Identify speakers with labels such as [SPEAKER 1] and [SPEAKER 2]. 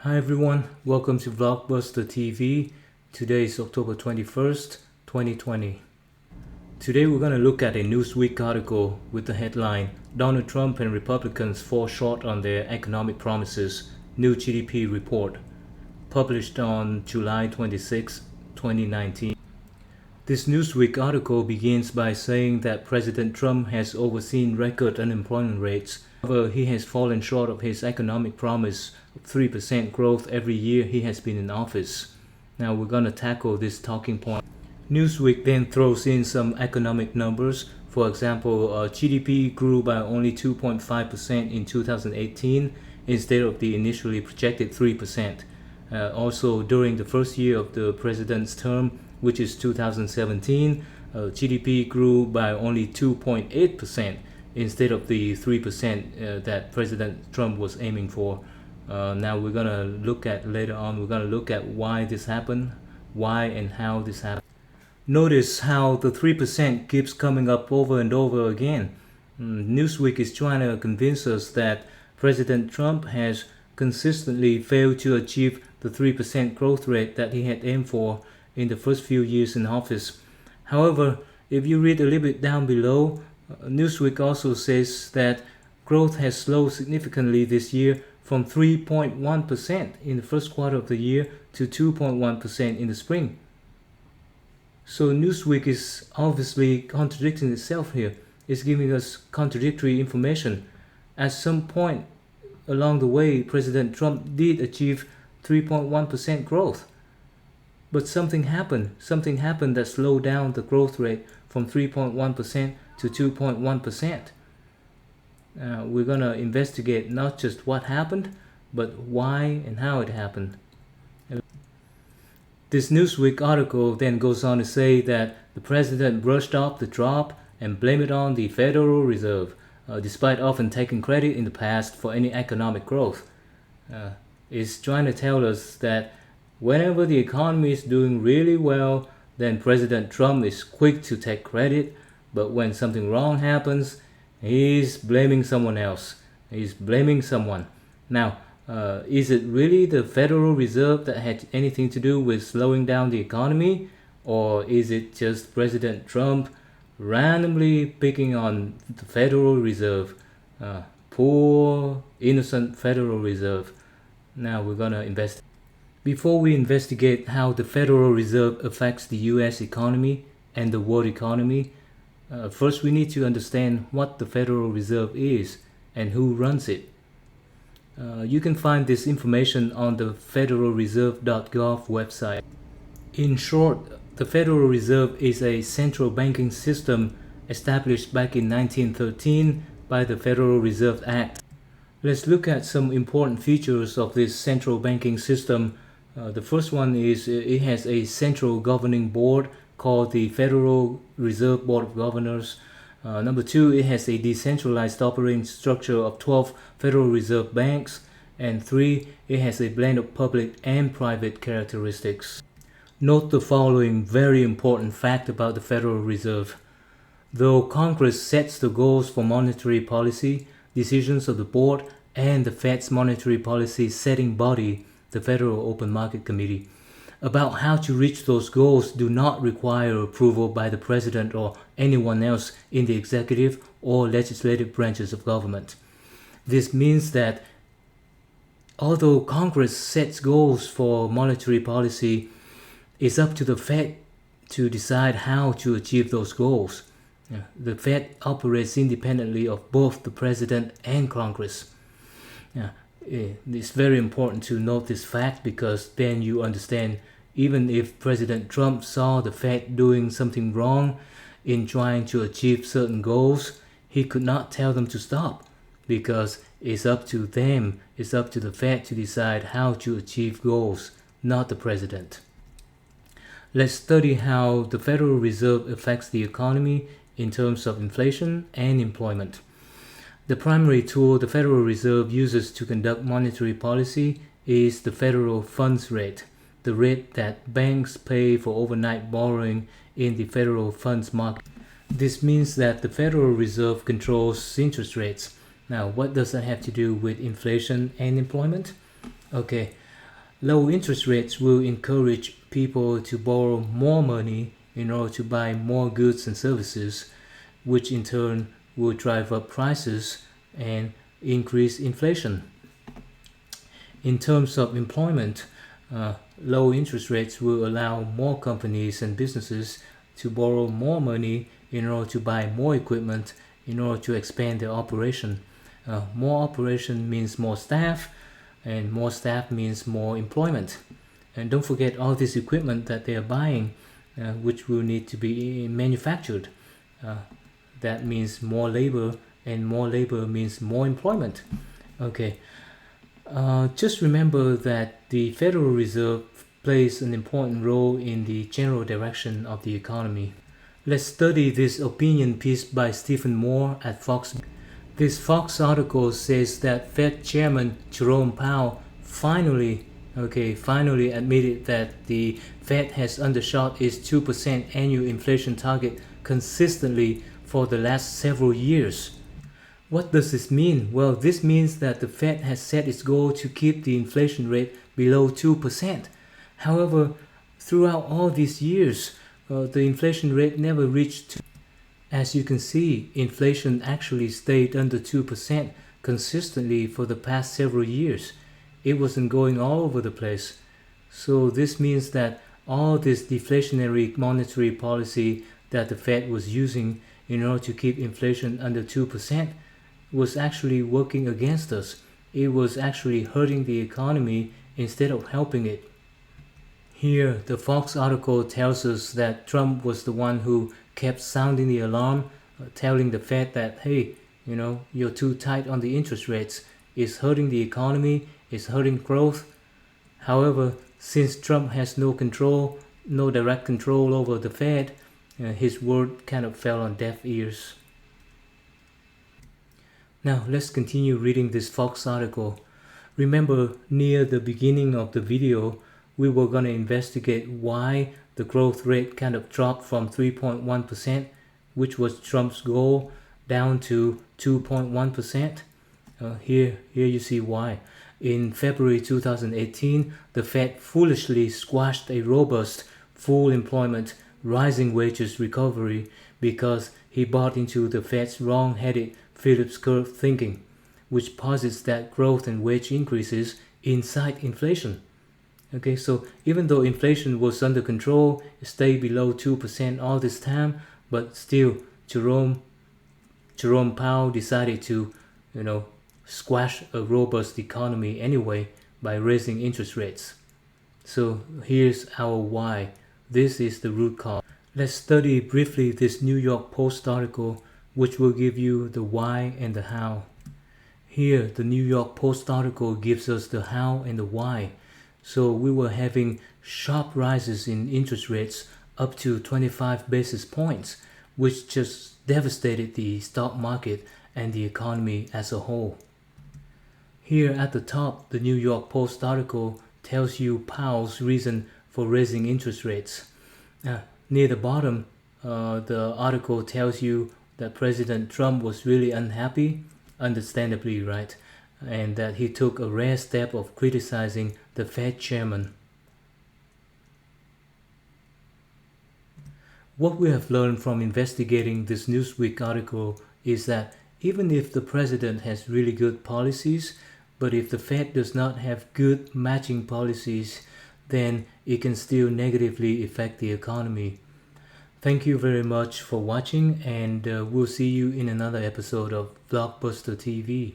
[SPEAKER 1] Hi everyone, welcome to Vlogbuster TV. Today is October 21st, 2020. Today we're going to look at a Newsweek article with the headline, Donald Trump and Republicans fall short on their economic promises, new GDP report, published on July 26, 2019. This Newsweek article begins by saying that President Trump has overseen record unemployment rates. However, he has fallen short of his economic promise of 3% growth every year he has been in office. Now we're going to tackle this talking point. Newsweek then throws in some economic numbers. For example, GDP grew by only 2.5% in 2018 instead of the initially projected 3%. Also, during the first year of the president's term, which is 2017, GDP grew by only 2.8% instead of the 3% that President Trump was aiming for. Now we're going to look at why this happened, why and how this happened. Notice how the 3% keeps coming up over and over again. Newsweek is trying to convince us that President Trump has consistently failed to achieve the 3% growth rate that he had aimed for in the first few years in office. However, if you read a little bit down below, Newsweek also says that growth has slowed significantly this year from 3.1% in the first quarter of the year to 2.1% in the spring. So Newsweek is obviously contradicting itself here. It's giving us contradictory information. At some point along the way, President Trump did achieve 3.1% growth. But something happened that slowed down the growth rate from 3.1% to 2.1%. We're going to investigate not just what happened, but why and how it happened. This Newsweek article then goes on to say that the president brushed off the drop and blamed it on the Federal Reserve, despite often taking credit in the past for any economic growth. It's trying to tell us that whenever the economy is doing really well, then President Trump is quick to take credit, but when something wrong happens, he's blaming someone else. He's blaming someone. Now, is it really the Federal Reserve that had anything to do with slowing down the economy? Or is it just President Trump randomly picking on the Federal Reserve? Poor, innocent Federal Reserve. Now we're going to investigate. Before we investigate how the Federal Reserve affects the US economy and the world economy, first we need to understand what the Federal Reserve is and who runs it. You can find this information on the federalreserve.gov website. In short, the Federal Reserve is a central banking system established back in 1913 by the Federal Reserve Act. Let's look at some important features of this central banking system. The first one is it has a central governing board called the Federal Reserve Board of Governors. Number two, it has a decentralized operating structure of 12 Federal Reserve banks. And three, it has a blend of public and private characteristics. Note the following very important fact about the Federal Reserve. Though Congress sets the goals for monetary policy, decisions of the board and the Fed's monetary policy setting body, the Federal Open Market Committee, about how to reach those goals do not require approval by the President or anyone else in the executive or legislative branches of government. This means that although Congress sets goals for monetary policy, it's up to the Fed to decide how to achieve those goals. The Fed operates independently of both the President and Congress. It's very important to note this fact because then you understand even if President Trump saw the Fed doing something wrong in trying to achieve certain goals, he could not tell them to stop because it's up to them, it's up to the Fed to decide how to achieve goals, not the President. Let's study how the Federal Reserve affects the economy in terms of inflation and employment. The primary tool the Federal Reserve uses to conduct monetary policy is the federal funds rate, the rate that banks pay for overnight borrowing in the federal funds market. This means that the Federal Reserve controls interest rates. Now, what does that have to do with inflation and employment? Okay, Low interest rates will encourage people to borrow more money in order to buy more goods and services, which in turn will drive up prices and increase inflation. In terms of employment, low interest rates will allow more companies and businesses to borrow more money in order to buy more equipment in order to expand their operation. More operation means more staff, and more staff means more employment. And don't forget all this equipment that they are buying, which will need to be manufactured. That means more labor, and more labor means more employment. Okay, just remember that the Federal Reserve plays an important role in the general direction of the economy. Let's study this opinion piece by Stephen Moore at Fox. This Fox article says that Fed Chairman Jerome Powell finally admitted that the Fed has undershot its 2% annual inflation target consistently for the last several years. What does this mean? Well, this means that the Fed has set its goal to keep the inflation rate below 2%. However, throughout all these years, the inflation rate never reached 2%. As you can see, inflation actually stayed under 2% consistently for the past several years. It wasn't going all over the place. So this means that all this deflationary monetary policy that the Fed was using in order to keep inflation under 2% was actually working against us. It was actually hurting the economy instead of helping it. Here, the Fox article tells us that Trump was the one who kept sounding the alarm, telling the Fed that, hey, you're too tight on the interest rates. It's hurting the economy, it's hurting growth. However, since Trump has no direct control over the Fed, his word kind of fell on deaf ears. Now let's continue reading this Fox article. Remember, near the beginning of the video, we were going to investigate why the growth rate kind of dropped from 3.1%, which was Trump's goal, down to 2.1%. Here you see why. In February 2018, the Fed foolishly squashed a robust, full employment, rising wages recovery because he bought into the Fed's wrong-headed Phillips curve thinking, which posits that growth and wage increases incite inflation. Okay, so even though inflation was under control, it stayed below 2% all this time, but still Jerome Powell decided to, squash a robust economy anyway by raising interest rates. So here's our why. This is the root cause. Let's study briefly this New York Post article, which will give you the why and the how. Here, the New York Post article gives us the how and the why. So we were having sharp rises in interest rates up to 25 basis points, which just devastated the stock market and the economy as a whole. Here at the top, the New York Post article tells you Powell's reason for raising interest rates. Near the bottom, the article tells you that President Trump was really unhappy, understandably, right? And that he took a rare step of criticizing the Fed chairman. What we have learned from investigating this Newsweek article is that even if the president has really good policies, but if the Fed does not have good matching policies, then it can still negatively affect the economy. Thank you very much for watching, and we'll see you in another episode of Blockbuster TV.